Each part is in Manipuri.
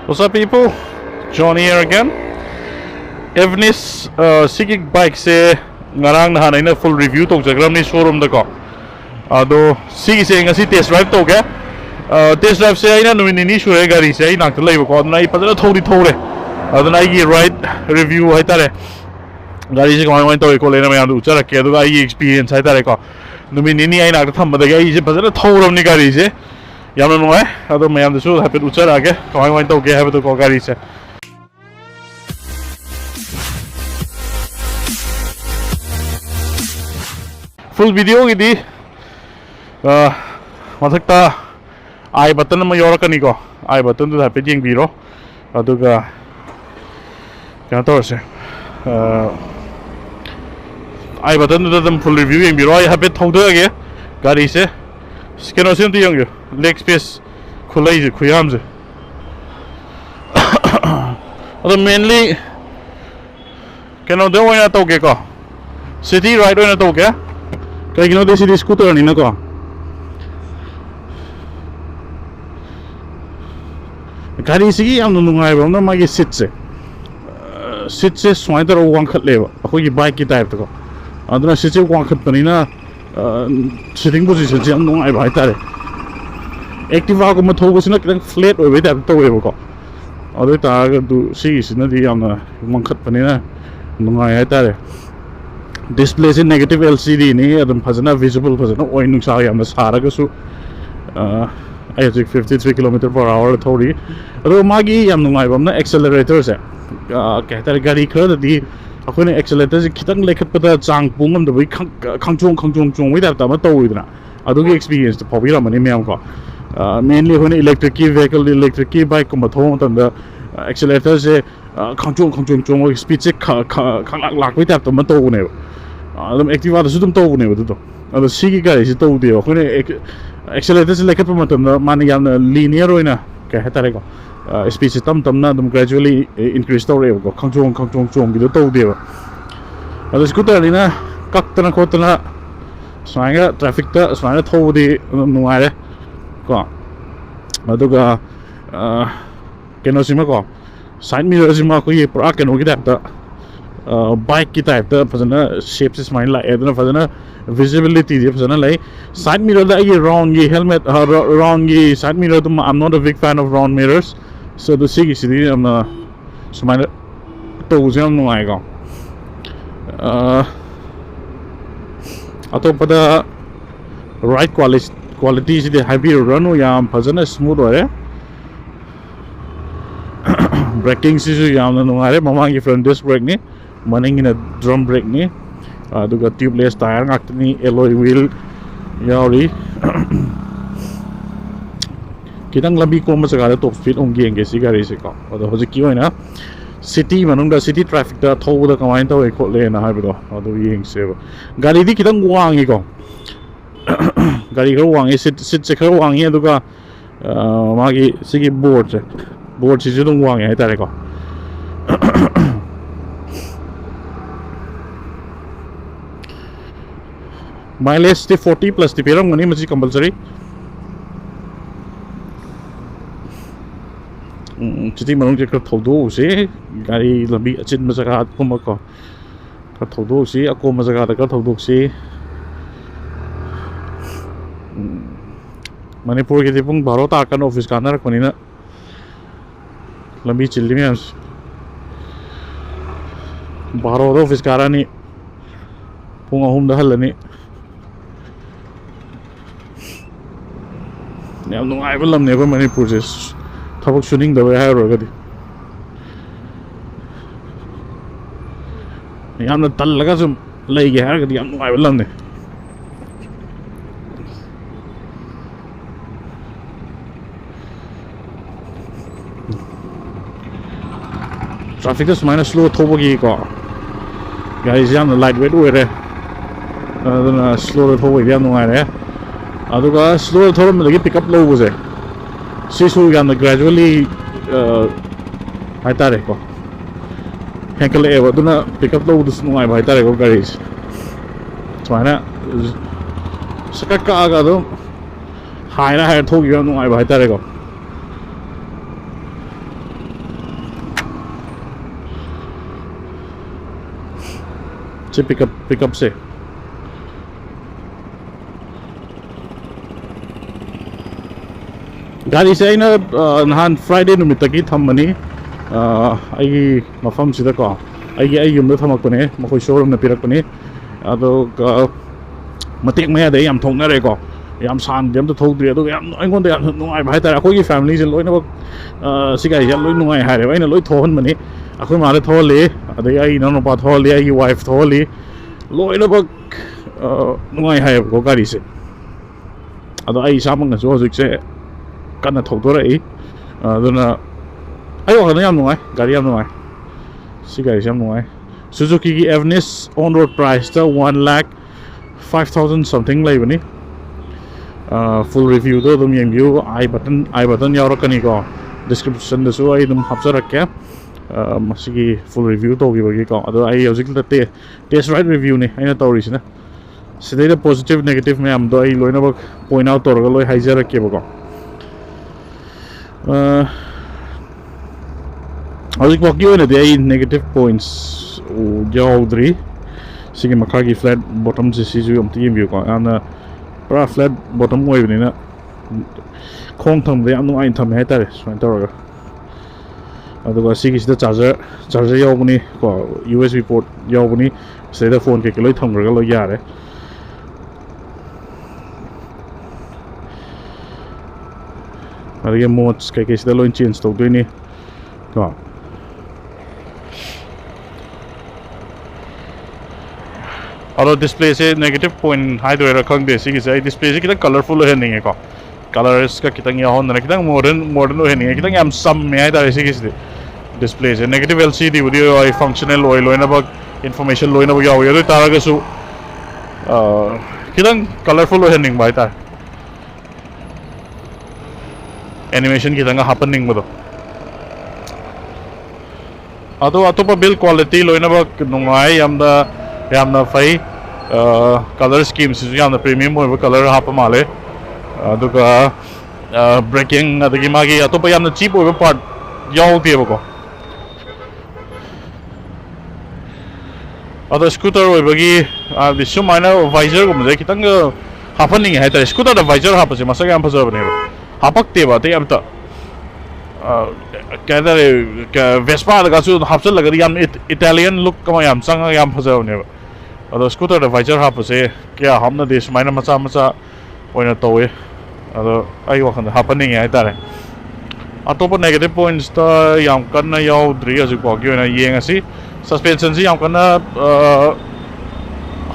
What's up, people? Johny here again. Avenis Suzuki bike se ngarang na na full review tok jagram ni showroom da ko. Ado Suzuki se ngasi test drive to ke. Test drive se aina no ni shure gari se aina nak lai ko na I padala thori thore. Ado na I ride review hai tare. Gari se kamai to ko lena me adu chara ke adu I experience hai tare ko. No ni aina nak tham da ga I se padala thorom ni gari se. Yamna no hai ado me am su happy uchara ke kamai to ke have to ko gari se. Full video gidi mathakta I button ma yorakani ko I button to happy jing biro aduga kana to se I button to them full review jing biro I happy thoda ge gari se skeno sim ti yong leg space khulai je khuyam je ado mainly kano de wa to ge ko city ride wa to ge kaya ginawa din si scooter nina ko gari sige ang nunungay ba na magi sit se swai taro wang khat leba ako gi bike ki type ko aduna sit se wang khat panina sitting position je ang nungai ba tare activa ko ma thogo sina kang flat oi ba to we ko ado ta ga du si sina di ang wang khat panina nungai ai tare display is negative LCD ni adam phajana visible phajana oi nungsa yamna sara ga su I think 53 km/h thori ado magi yam nungai bamna accelerator se kahtar gari khar di akhone accelerator se khitang lekhat pada chang pungam da bai khangchong wai da ma to widna ado gi experience to phobira mani mem ko mainly akhone electric vehicle bike ko ma thong tan da accelerator se khangchong speed se khang lak wai da ma to ne adum activa da su dum to ne ba to ado sigi gari se to de akhone accelerator se lekhat pa matam na mani yam linear oina ka hetare ko speed se tam na dum gradually increase to re ko khangchong gi to de ba ado scooter ni na kaktana khotana swanga traffic ta swanga thodi nuai re ko ado ga keno sima ko side mirror sima ko ye pra keno gi ta bike ki type ta phajana shape se smile la edna phajana visibility je phajana lai side mirror da ye round ye helmet round ye side mirror to I'm not a big fan of round mirrors so the sigi sidi am smile to jam no ai ga ato pada ride quality is the heavy run yam phajana smooth ore braking is yam no are mamang front disc brake ni maning in a drum brake ni aduga tubeless tire ngakni alloy wheel yauri kitang lambi ko ma jaga top speed ongi enge sigari se ko ado hoji ki hoina city manung da city traffic da thou da kamain taw ko le na haibo ado yeng se gari di kitang wangi ko gari ko wangi sit se ko wangi aduga magi sigi board si judung wangi ai tare ko mileage the 40 plus the perang mani machi compulsory chiti manung je ka thodo se gari lambi achin ma jaga ko ma ko ka thodo se ako ma jaga da ka thodo se manipur ke tipung baro ta kan office ka na rakoni na lambi chilli me baro office ka ra ni pung ahum da halani yam nungai ba lam ne ba manipur je thabak shooting da ba ha ro ga di yam na tal laga sum lai ge ha ga di yam nungai ba lam ne traffic is minus slow thobo gi ko guys yam na lightweight we re aduna slow thobo yam nungai re aduga slow thorom lagi pick up low bose sisu yam gradually haitare ko henkle e aduna pick up low dus nungai ba haitare ko gari chwana sakaka aga do haina hai thogi yam nungai ba haitare ko si pick up se gari se aina nahan Friday numitagi thammani ai mafam sida ko ai yumda thamakpane makhoi showroom na pirakpani ado matik maya de yam thongna re ko yam san dem to thogdri ado yam aingon de yam nungai bhai tar akhoi gi family je loina bak sigai ya loi nungai hare aina loi thon mani akhoi mare thole ado ai no pa thole ai wife thole loina bak nungai hai ko gari se ado ai samang na so hojik se kana thogdora ai aduna ai wa yam nungai gari yam nungai sigai yam nungai Suzuki Avenis on road price ta 1,05,000 something lai bani full review do dum yeng view I button yaurakani ko description da su ai dum hapsarakya masigi full review to gi bagi ko ado ai hojik la test ride review ni aina tawri sina sidai da positive negative me am do ai loina bak point out torga loi haijarakya bako hojik baki oina de ai negative points yaudri sige makhagi flat bottom se siju am team view ko ana pra flat bottom oi bani na khong tham de am nu ain tham he tare so tawra aduga sige sida charger yaubani ko USB port yaubani seda phone ke loi tham ra loi yare adige modes ke sida loi change to doini ko aro display se negative point hai do ra khang de si se display se kita colorful he ninge ko colors ka kitang ya hon na kitang modern ho he ninge kitang am sam me ai da si se display se negative LCD video ai functional oil loina bak information loina bak yaw yo tara ga su kitang colorful ho he ning bai ta animation kitang happening mo do ado atopa build quality loina bak nungai yamna fai color schemes is yamna premium over color hapa male aduga braking adagi magi atopa yamna cheap over part yaudi bako ado scooter oibagi bisu maina visor gum de kitang happening hai ta scooter da visor hapa se masaga am phajab ne hapak te ba te am ta kadare Vespa da gasu hapsal lagari yam Italian look kama yam sanga yam phajab ne ado scooter da visor hapase kya hamna desh maina macha oina towe ado ai wakhan happening ai tare atopa negative points ta yam kanna yaudri asu ko gi oina yeng asi suspension si yam kanna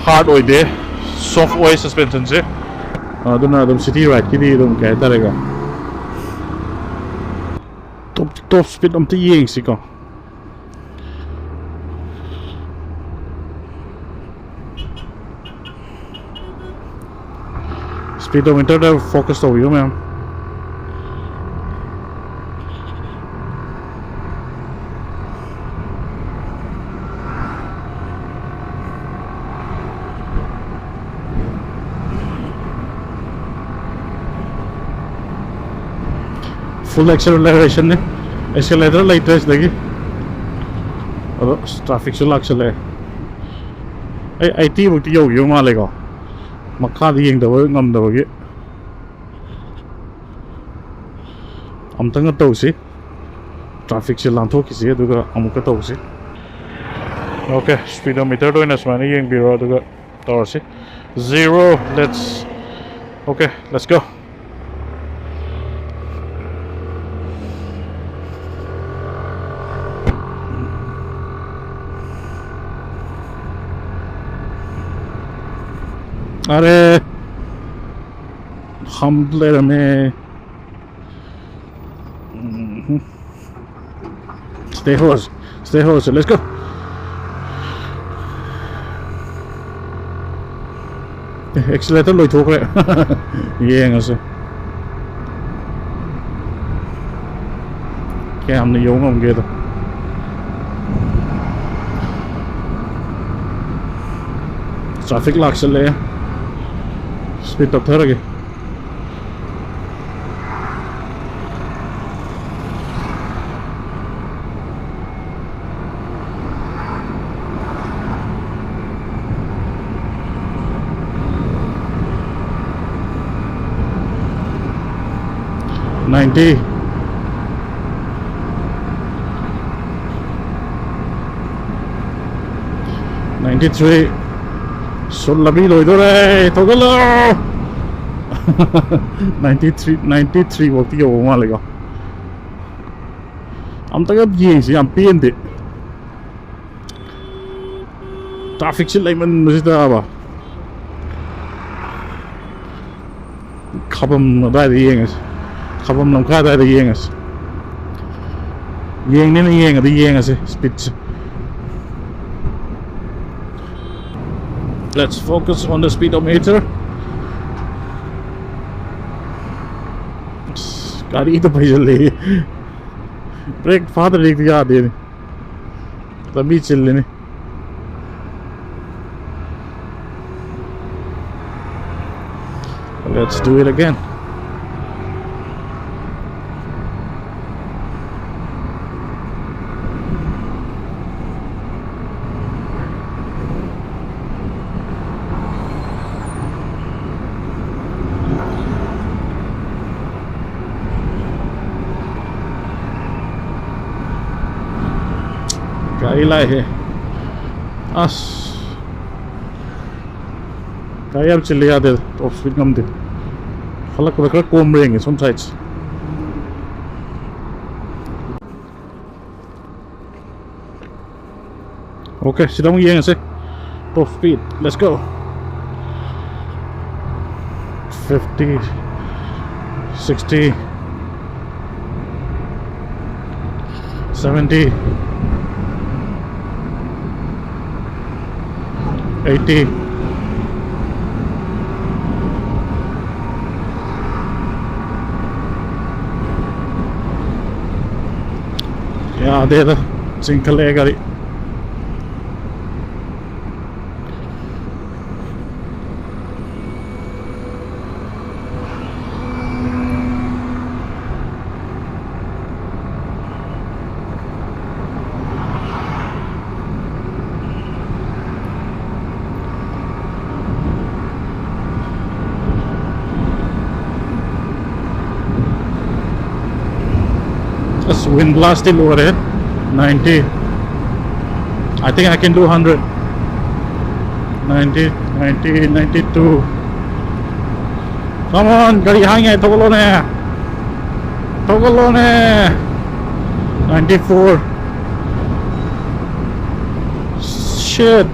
hard oide soft oil suspension se aduna dum city ride ki di dum kai tare ga top speed am ti yeng si ko speedometer da focus to you ma'am full acceleration ne accelerator lightest lagi ado traffic se lag chale ai ti bu ti yo ma le ko makha di yeng da ngam da gi amtanga to si traffic se lang tho ki si aduga amuka to si okay speedometer do ina smani yeng biro aduga tor si 0 let's go अरे हम ले में stay horse let's go accelerator lôi thuốc đấy yeah ngờ cái hầm này giống không kia thôi traffic lag chale speed up thara ge 90 93 Sulabi loidore togalo 93 waktu yo malega am tagad yesi am pende traffic chill layman musita ba khabam da de yengas khabam lam kha da de yengas yeng ne yeng de yengas speed. Let's focus on the speedometer. गाड़ी तो भाई चल रही है ब्रेक फादर देख दिया दे तभी चल लेने let's do it again. गाड़ी लाए है आस गाड़ी अब चले जाते टॉप स्पीड कम थे फलक रखकर कोम रहेंगे some sides. Okay, sit down again. Top speed, let's go. 50 60 70 80 yeah there single gari wind blasting over it 90 I think I can do 100 90 90 92 come on gari hange togolo ne 94 shit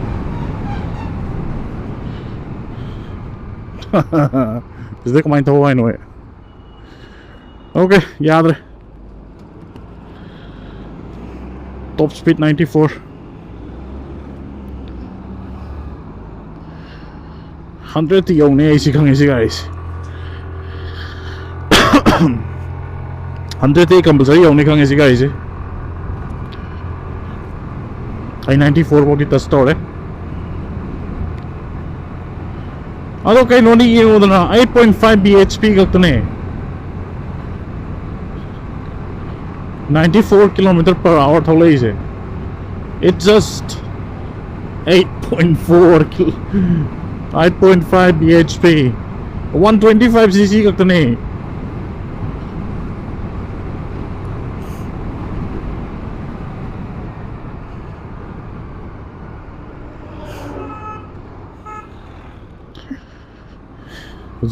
is this coming to I know it okay yaad rahe top speed 94 100 yung ne isi kang isi guys 100 compulsory yung ne kang isi guys ay 94 mo kita store ado kay no ni yung na 8.5 bhp kakto ne 94 km/h thole is it's just 8.4 8.5 bhp 125 cc kakto ne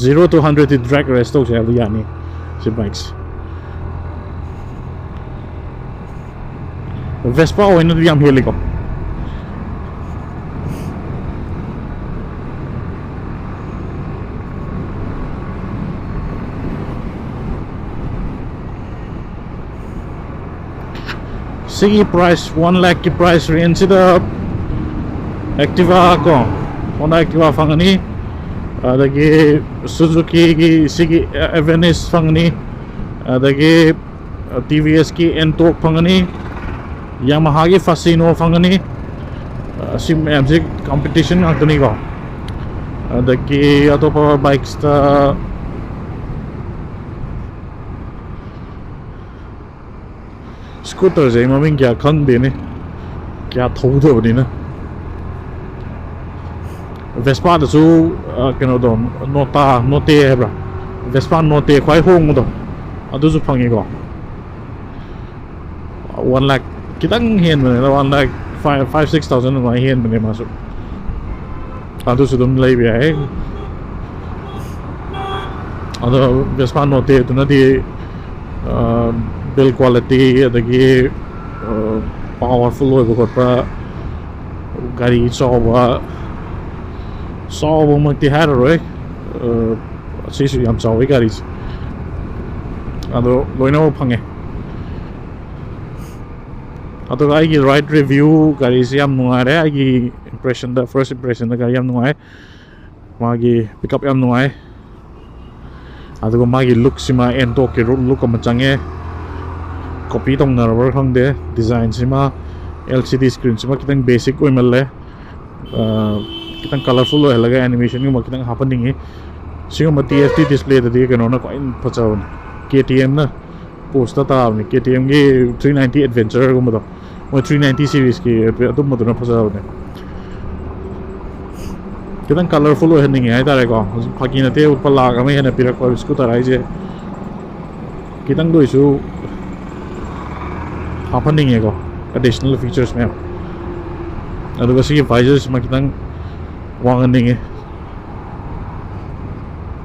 0 to 100 drag rest ho siya yani si bikes Vespa o ino diyam heli ko sige price 1 lakh ki price range da Activa ko Honda Activa fangani adagi Suzuki ki sige Avenis fangani adagi TVS ki N-Torque fangani Yamaha ki Fascino fangani sim music competition ngakni ko adagi atopa bikes ta scooter je maming kya khang de ne kya thaudo ni na Vespa da su kano do nota note hebra Vespa note khwai hong do ꯑꯗꯨꯁꯨ ꯐꯪꯉꯤꯀꯣ 1 lakh kitang henbane 1 lakh 5-6,000 ma henbane masu adusu dum leibe ai ado Vespa note tuna di build quality adagi powerful oi ko pa gari chawa makti haroi sisu yam chawi gari ado loina phange ado ai ride review gari si yam nuare ai impression the first impression da gari yam nuai magi pickup yam nuai ado magi look sima ento ke look ma change copy tong na rawar khangde design sima LCD screen sima kitang basic oi malle kitang colorful oi laga animation ma kitang happening sima TFT display da di kano na ko in pachaw KTM na posta ta ni KTM ge 390 adventure ko mo 390 series ki adum mo na pachaw ne kitang colorful oi haning ai tare ko phagi na te upala ga mai hena pirak ko scooter ai je kitang doi su happening ko additional features me aduga si visors ma kitang wanganing